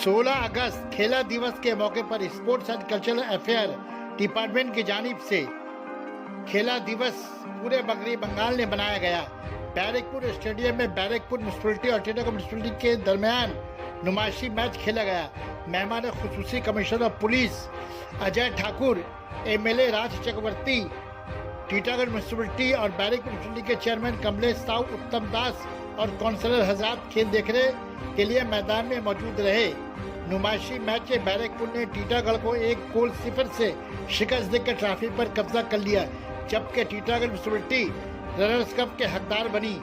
16 अगस्त खेला दिवस के मौके पर sports and cultural affair department की जानिब से खेला दिवस पूरे बंगाल में मनाया गया। बैरकपुर स्टेडियम में बैरकपुर म्युनिसिपैलिटी और टीटागढ़ म्युनिसिपैलिटी के दरमियान नुमाइशी मैच खेला गया। मेहमान खुसूसी commissioner of police Ajay Thakur, MLA Raj Chakraborty, Titagarh municipality और बैरकपुर म्युनिसिपैलिटी के चेयरमैन कमलेश साहू, उत्तम दास और काउंसलर हजरात खेल देखने के लिए मैदान में मौजूद रहे। नुमाइशी मैच में बैरकपुर ने टीटागढ़ को 1-0 से शिकस्त देकर ट्रॉफी पर कब्जा कर लिया, जबकि टीटागढ़ म्युनिसिपैलिटी रनर्स कप के हकदार बनी।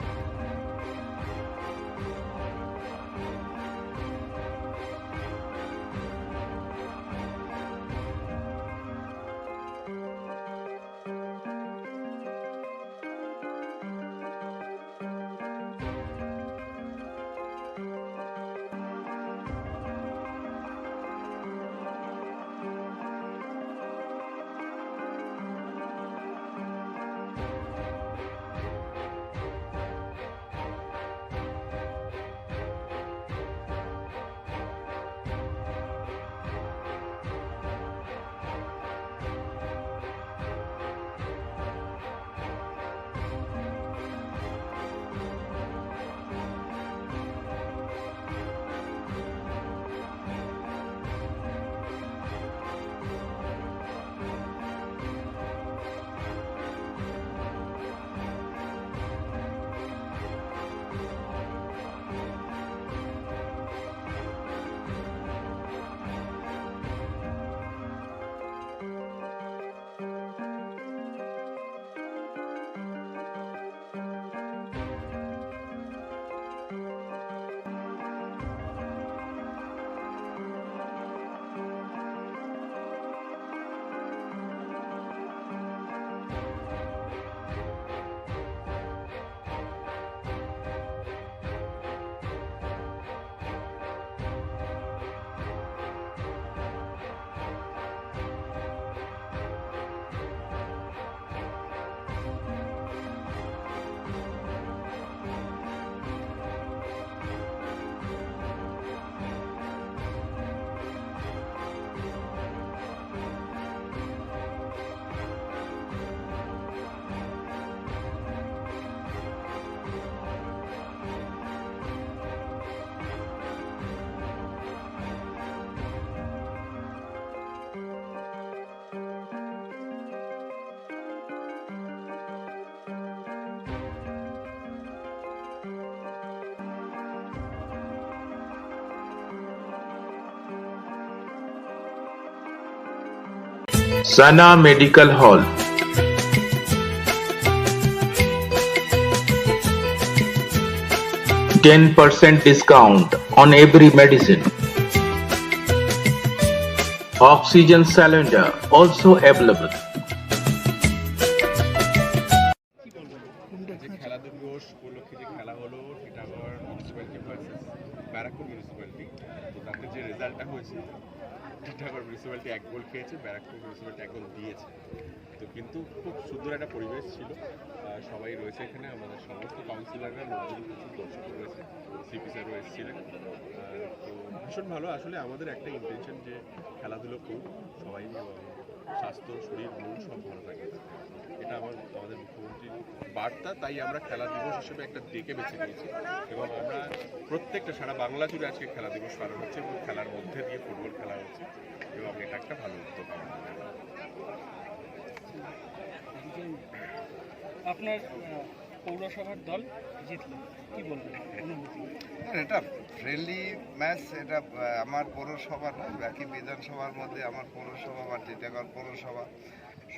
Sana Medical Hall. %10 discount on every medicine. Oxygen cylinder also available. খেলা দিবস উপলক্ষে যে খেলা হলো Titagarh municipality versus Barrackpore municipality, তো তাতে যে রেজাল্টটা হয়েছে টিটাগড় মিউনিসিপ্যালিটি 1 গোল খেয়েছে, ব্যারাকপুর মিউনিসিপ্যালিটি 1 গোল দিয়েছে। তো কিন্তু খুব সুন্দর একটা পরিবেশ ছিল, সবাই রয়েছে এখানে, আমাদের সমস্ত কাউন্সিলররা, লোকজন, প্রচুর দর্শক রয়েছে, সিপি স্যারও এসেছিলেন। তো ভীষণ ভালো। আসলে আমাদের একটা ইন্টেনশন যে খেলাধুলো করুক সবাই, স্বাস্থ্য, শরীর, মন সব ভালো থাকে, এটা আমাদের মুখ্যমন্ত্রীর বার্তা। তাই আমরা খেলা দিবস হিসেবে একটা ডেকে বেছে নিয়েছি এবং আমরা প্রত্যেকটা সারা বাংলা জুড়ে আজকে খেলা দিবস পালন হচ্ছে এবং খেলার মধ্যে দিয়ে ফুটবল খেলা হচ্ছে এবং এটা একটা ভালো উদ্যোগ। আপনার পৌরসভার দল জিতলো, কি বলবেন অনুভূতি? এটা ফ্রেন্ডলি ম্যাচ, এটা আমার পৌরসভা না, বাকি বিধানসভার মধ্যে আমার পৌরসভা বা টিটাগড় পৌরসভা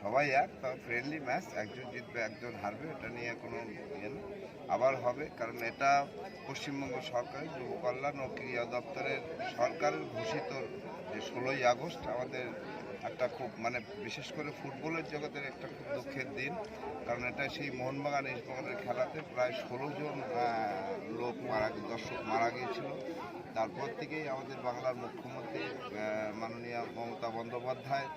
সবাই এক, তবে ফ্রেন্ডলি ম্যাচ, একজন জিতবে একজন হারবে, এটা নিয়ে কোনো ইয়ে না, আবার হবে। কারণ এটা পশ্চিমবঙ্গ সরকারের যুব কল্যাণ ও ক্রীড়া দপ্তরের সরকারের ঘোষিত যে 16ই আগস্ট আমাদের একটা খুব বিশেষ করে ফুটবলের জগতের একটা খুব দুঃখের দিন। কারণ এটা সেই মোহনবাগান ইস্টবেঙ্গলের খেলাতে প্রায় 16 জন দর্শক মারা গিয়েছিল। তারপর থেকেই আমাদের বাংলার মুখ্যমন্ত্রী মাননীয় মমতা বন্দ্যোপাধ্যায়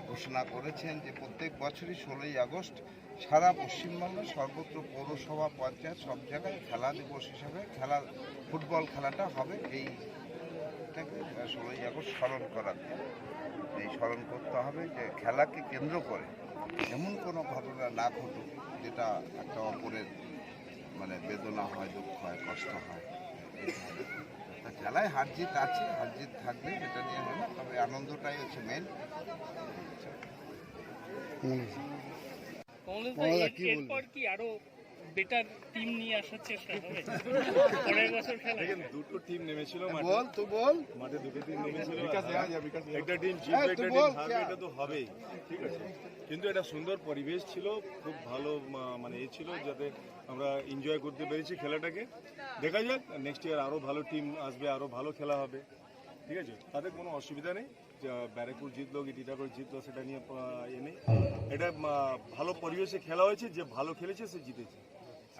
ঘোষণা করেছেন যে প্রত্যেক বছরই 16ই আগস্ট সারা পশ্চিমবঙ্গে সর্বত্র পৌরসভা, পঞ্চায়েত সব জায়গায় খেলা দিবস হিসাবে ফুটবল খেলাটা হবে। এই তারিখটাকে 16ই আগস্ট স্মরণ করার দিন। এই স্মরণ করতে হবে যে খেলাকে কেন্দ্র করে এমন কোনো ঘটনা না ঘটুক যেটা একটা অপরের মানে বেদনা হয়, দুঃখ হয়, কষ্ট হয়। তা খেলায় হার জিত আছে, হার জিত থাকবে, এটা নিয়ে হয় না, তবে আনন্দটাই হচ্ছে মেন। এরপর কি আরো বেটার টিম নিয়ে আসার চেষ্টা হবে পরের বছর খেলা? দেখেন, দুটো টিম নেমেছিল বল তুই বল। মাঠে দুটো টিম নেমেছিল। বিকাশ একটা টিম জিতবে, একটা টিম হারবে, এটা তো হবেই, ঠিক আছে। কিন্তু এটা সুন্দর পরিবেশ ছিল, খুব ভালো মানে এ ছিল, যাতে আমরা এনজয় করতে পেরেছি খেলাটাকে। দেখা যাক নেক্সট ইয়ার আরো ভালো টিম আসবে, আরো ভালো খেলা হবে, ঠিক আছে। তাতে কোনো অসুবিধা নেই। ব্যারাকপুর জিতলো কি টিটাগড় জিতলো সেটা নিয়ে এ নেই। এটা ভালো পরিবেশে খেলা হয়েছে, যে ভালো খেলেছে সে জিতেছে।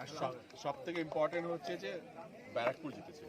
আর সব থেকে ইম্পর্টেন্ট হচ্ছে যে ব্যারাকপুর জিতেছে।